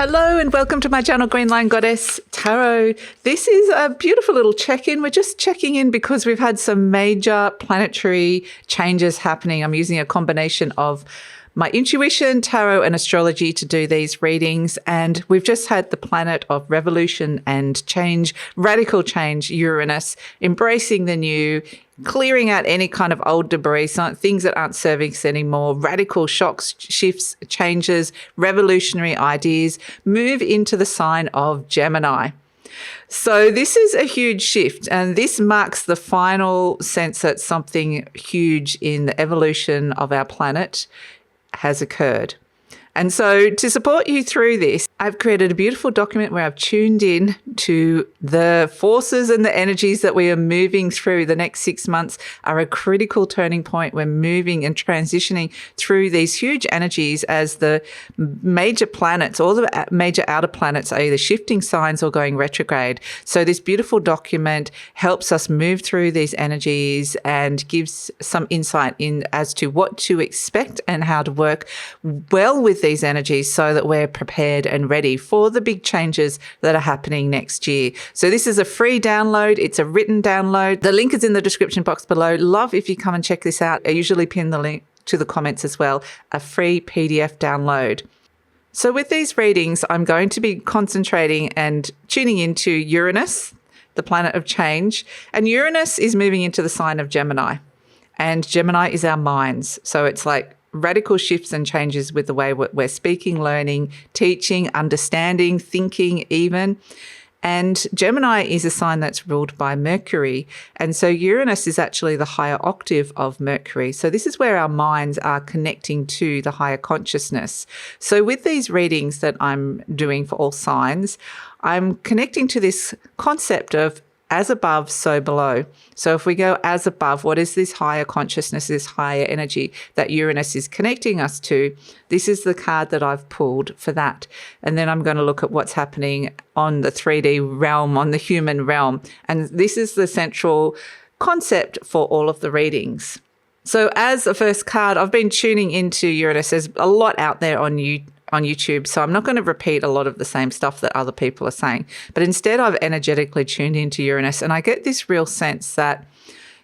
Hello and welcome to my channel, Green Lion Goddess Tarot. This is a beautiful little check-in. We're just checking in because we've had some major planetary changes happening. I'm using a combination of my intuition, tarot and astrology to do these readings. And we've just had the planet of revolution and change, radical change, Uranus, embracing the new, clearing out any kind of old debris, things that aren't serving us anymore, radical shocks, shifts, changes, revolutionary ideas, move into the sign of Gemini. So this is a huge shift, and this marks the final sense that something huge in the evolution of our planet has occurred. And so to support you through this, I've created a beautiful document where I've tuned in to the forces and the energies that we are moving through. The next 6 months are a critical turning point. We're moving and transitioning through these huge energies as the major planets, all the major outer planets are either shifting signs or going retrograde. So this beautiful document helps us move through these energies and gives some insight in as to what to expect and how to work well with these energies so that we're prepared and ready for the big changes that are happening next year. So this is a free download. It's a written download. The link is in the description box below. Love if you come and check this out. I usually pin the link to the comments as well, a free PDF download. So with these readings, I'm going to be concentrating and tuning into Uranus, the planet of change. And Uranus is moving into the sign of Gemini. And Gemini is our minds. So it's like radical shifts and changes with the way we're speaking, learning, teaching, understanding, thinking even. And Gemini is a sign that's ruled by Mercury. And so Uranus is actually the higher octave of Mercury. So this is where our minds are connecting to the higher consciousness. So with these readings that I'm doing for all signs, I'm connecting to this concept of as above, so below. So if we go as above, what is this higher consciousness, this higher energy that Uranus is connecting us to? This is the card that I've pulled for that. And then I'm going to look at what's happening on the 3D realm, on the human realm. And this is the central concept for all of the readings. So as the first card, I've been tuning into Uranus. There's a lot out there on YouTube, so I'm not going to repeat a lot of the same stuff that other people are saying. But instead, I've energetically tuned into Uranus, and I get this real sense that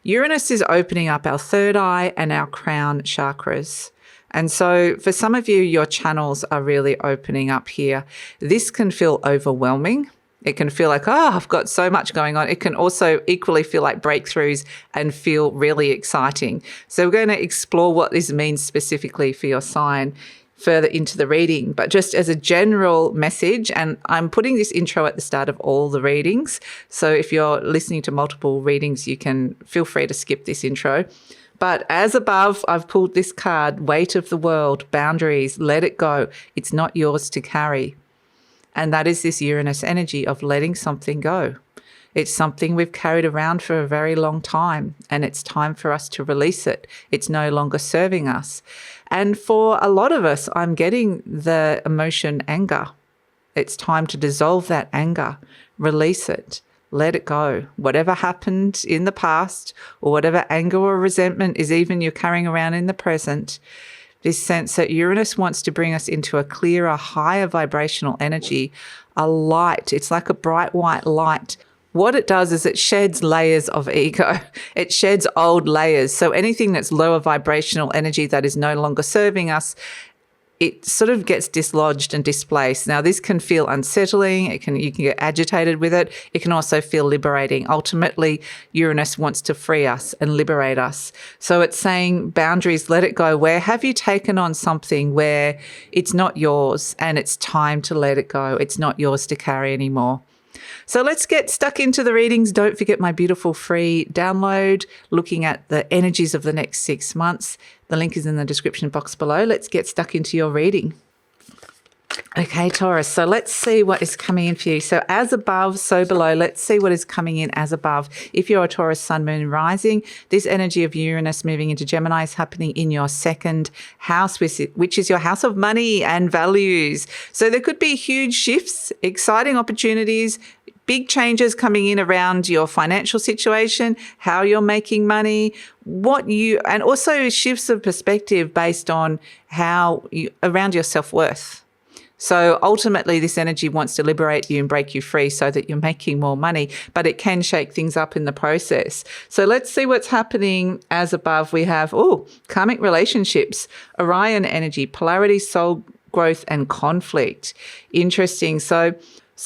Uranus is opening up our third eye and our crown chakras. And so for some of you, your channels are really opening up here. This can feel overwhelming. It can feel like, oh, I've got so much going on. It can also equally feel like breakthroughs and feel really exciting. So we're going to explore what this means specifically for your sign further into the reading, but just as a general message, and I'm putting this intro at the start of all the readings, so if you're listening to multiple readings, you can feel free to skip this intro. But as above, I've pulled this card, weight of the world, boundaries, let it go. It's not yours to carry. And that is this Uranus energy of letting something go. It's something we've carried around for a very long time, and it's time for us to release it. It's no longer serving us. And for a lot of us, I'm getting the emotion anger. It's time to dissolve that anger, release it, let it go. Whatever happened in the past, or whatever anger or resentment is even you're carrying around in the present, this sense that Uranus wants to bring us into a clearer, higher vibrational energy, a light. It's like a bright white light. What it does is it sheds layers of ego. It sheds old layers. So anything that's lower vibrational energy that is no longer serving us, it sort of gets dislodged and displaced. Now, this can feel unsettling. You can get agitated with it. It can also feel liberating. Ultimately, Uranus wants to free us and liberate us. So it's saying boundaries, let it go. Where have you taken on something where it's not yours and it's time to let it go? It's not yours to carry anymore. So let's get stuck into the readings. Don't forget my beautiful free download looking at the energies of the next 6 months. The link is in the description box below. Let's get stuck into your reading. Okay, Taurus, so let's see what is coming in for you. So as above, so below. Let's see what is coming in as above. If you're a Taurus sun, moon, rising, this energy of Uranus moving into Gemini is happening in your second house, which is your house of money and values. So there could be huge shifts, exciting opportunities, big changes coming in around your financial situation, how you're making money, and also shifts of perspective based on how you, around your self-worth. So ultimately, this energy wants to liberate you and break you free so that you're making more money, but it can shake things up in the process. So let's see what's happening as above. We have, karmic relationships, Orion energy, polarity, soul growth, and conflict. Interesting. So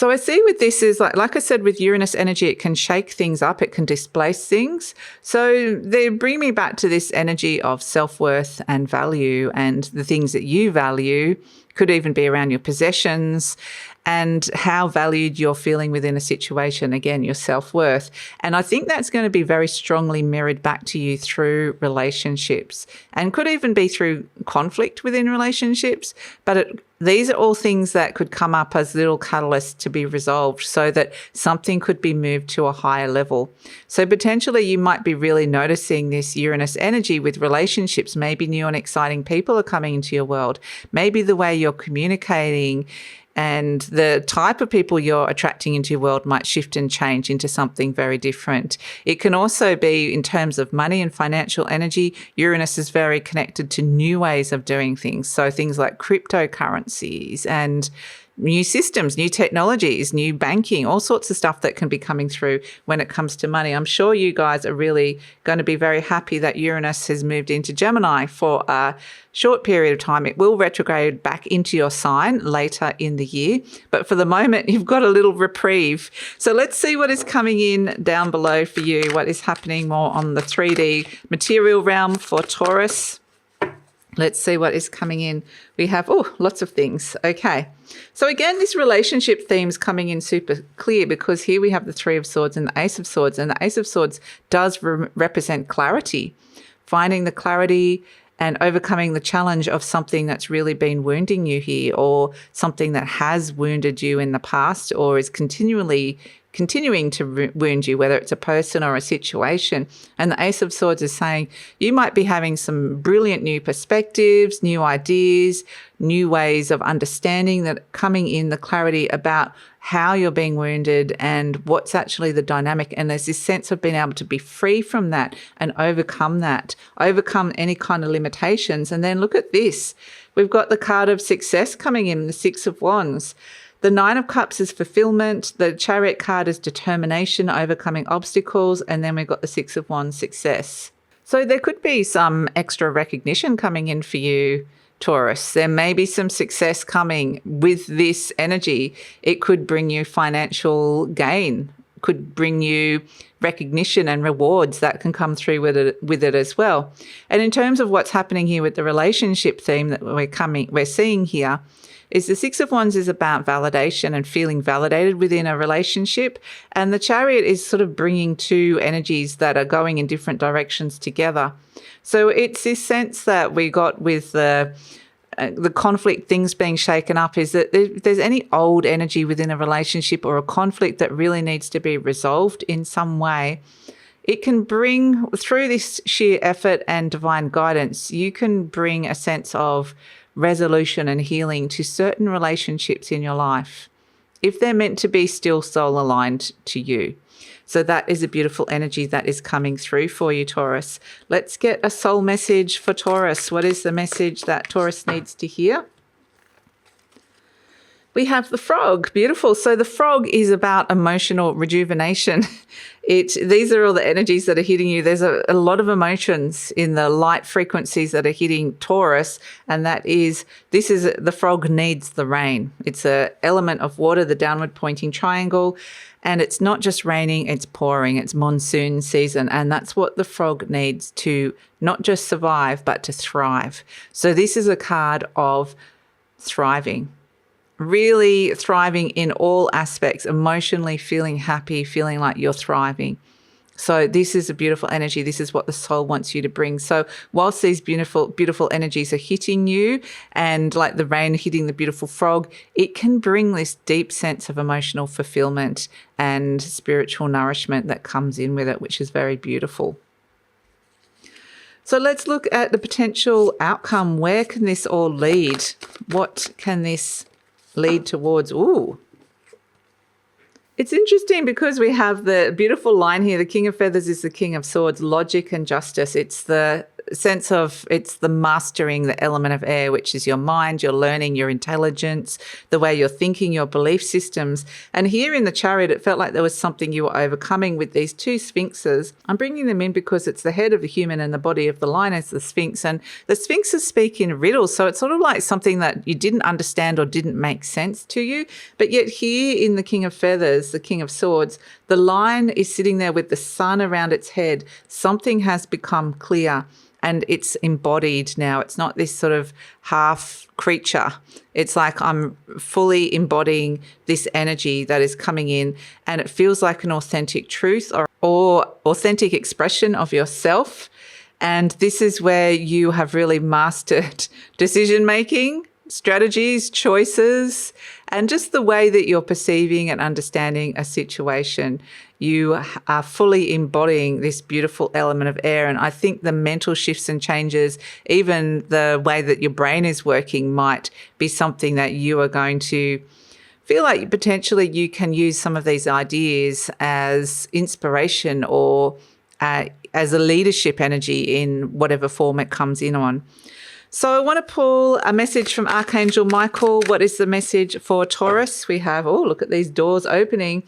I see with this is like I said, with Uranus energy, it can shake things up. It can displace things. So they bring me back to this energy of self-worth and value, and the things that you value could even be around your possessions and how valued you're feeling within a situation. Again, your self-worth. And I think that's going to be very strongly mirrored back to you through relationships, and could even be through conflict within relationships. But these are all things that could come up as little catalysts to be resolved so that something could be moved to a higher level. So potentially you might be really noticing this Uranus energy with relationships. Maybe new and exciting people are coming into your world. Maybe the way you're communicating and the type of people you're attracting into your world might shift and change into something very different. It can also be in terms of money and financial energy. Uranus is very connected to new ways of doing things. So things like cryptocurrencies and new systems, new technologies, new banking, all sorts of stuff that can be coming through when it comes to money. I'm sure you guys are really going to be very happy that Uranus has moved into Gemini for a short period of time. It will retrograde back into your sign later in the year, but for the moment, you've got a little reprieve. So let's see what is coming in down below for you, what is happening more on the 3D material realm for Taurus. Let's see what is coming in. We have, lots of things. Okay. So again, this relationship theme is coming in super clear, because here we have the Three of Swords and the Ace of Swords. And the Ace of Swords does represent clarity, finding the clarity and overcoming the challenge of something that's really been wounding you here, or something that has wounded you in the past or is continuing to wound you, whether it's a person or a situation. And the Ace of Swords is saying you might be having some brilliant new perspectives, new ideas, new ways of understanding that coming in, the clarity about how you're being wounded and what's actually the dynamic. And there's this sense of being able to be free from that and overcome any kind of limitations. And then look at this. We've got the card of success coming in, the Six of Wands. The Nine of Cups is fulfillment. The Chariot card is determination, overcoming obstacles. And then we've got the Six of Wands, success. So there could be some extra recognition coming in for you, Taurus. There may be some success coming with this energy. It could bring you financial gain, could bring you recognition and rewards that can come through with it as well. And in terms of what's happening here with the relationship theme that we're seeing here, is the Six of Wands is about validation and feeling validated within a relationship. And the Chariot is sort of bringing two energies that are going in different directions together. So it's this sense that we got with the conflict, things being shaken up, is that if there's any old energy within a relationship or a conflict that really needs to be resolved in some way, it can bring, through this sheer effort and divine guidance, you can bring a sense of resolution and healing to certain relationships in your life, if they're meant to be still soul aligned to you. So that is a beautiful energy that is coming through for you, Taurus. Let's get a soul message for Taurus. What is the message that Taurus needs to hear? We have the Frog. Beautiful. So the Frog is about emotional rejuvenation. These are all the energies that are hitting you. There's a lot of emotions in the light frequencies that are hitting Taurus, and the Frog needs the rain. It's an element of water, the downward pointing triangle, and it's not just raining, it's pouring. It's monsoon season, and that's what the Frog needs to not just survive, but to thrive. So this is a card of thriving. Really thriving in all aspects, emotionally feeling happy, feeling like you're thriving. So this is a beautiful energy. This is what the soul wants you to bring. So whilst these beautiful, beautiful energies are hitting you, and like the rain hitting the beautiful frog, it can bring this deep sense of emotional fulfillment and spiritual nourishment that comes in with it, which is very beautiful. So let's look at the potential outcome. Where can this all lead? What can this lead towards? It's interesting because we have the beautiful line here. The King of Feathers is the King of Swords, logic and justice. It's the sense of it's the mastering the element of air, which is your mind, your learning, your intelligence, the way you're thinking, your belief systems. And here in the Chariot, it felt like there was something you were overcoming with these two sphinxes. I'm bringing them in because it's the head of the human and the body of the lion is the sphinx. And the sphinxes speak in riddles. So it's sort of like something that you didn't understand or didn't make sense to you. But yet here in the King of Feathers, the King of Swords, the lion is sitting there with the sun around its head. Something has become clear and it's embodied now. It's not this sort of half creature. It's like I'm fully embodying this energy that is coming in, and it feels like an authentic truth or authentic expression of yourself. And this is where you have really mastered decision making, strategies, choices, and just the way that you're perceiving and understanding a situation. You are fully embodying this beautiful element of air. And I think the mental shifts and changes, even the way that your brain is working, might be something that you are going to feel like potentially you can use some of these ideas as inspiration or as a leadership energy in whatever form it comes in on. So I want to pull a message from Archangel Michael. What is the message for Taurus? We have, oh, look at these doors opening.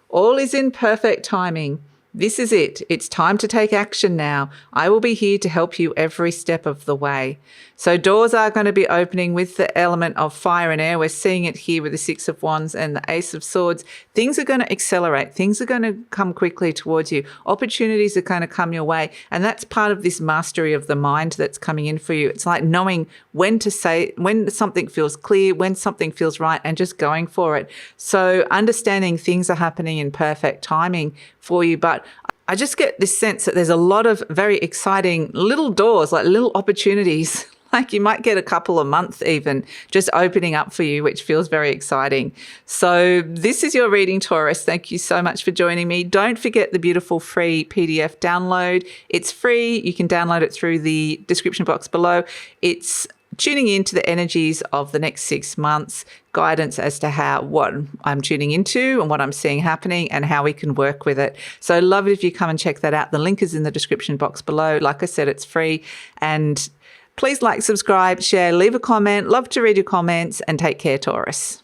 All is in perfect timing. This is it. It's time to take action now. I will be here to help you every step of the way. So doors are going to be opening with the element of fire and air. We're seeing it here with the Six of Wands and the Ace of Swords. Things are going to accelerate. Things are going to come quickly towards you. Opportunities are going to come your way. And that's part of this mastery of the mind that's coming in for you. It's like knowing when to say, when something feels clear, when something feels right, and just going for it. So understanding things are happening in perfect timing for you. But I just get this sense that there's a lot of very exciting little doors, like little opportunities. Like you might get a couple a month even just opening up for you, which feels very exciting. So this is your reading, Taurus. Thank you so much for joining me. Don't forget the beautiful free PDF download. It's free. You can download it through the description box below. It's tuning into the energies of the next 6 months, guidance as to what I'm tuning into and what I'm seeing happening and how we can work with it. So I'd love it if you come and check that out. The link is in the description box below. Like I said, it's free. And please like, subscribe, share, leave a comment. Love to read your comments, and take care, Taurus.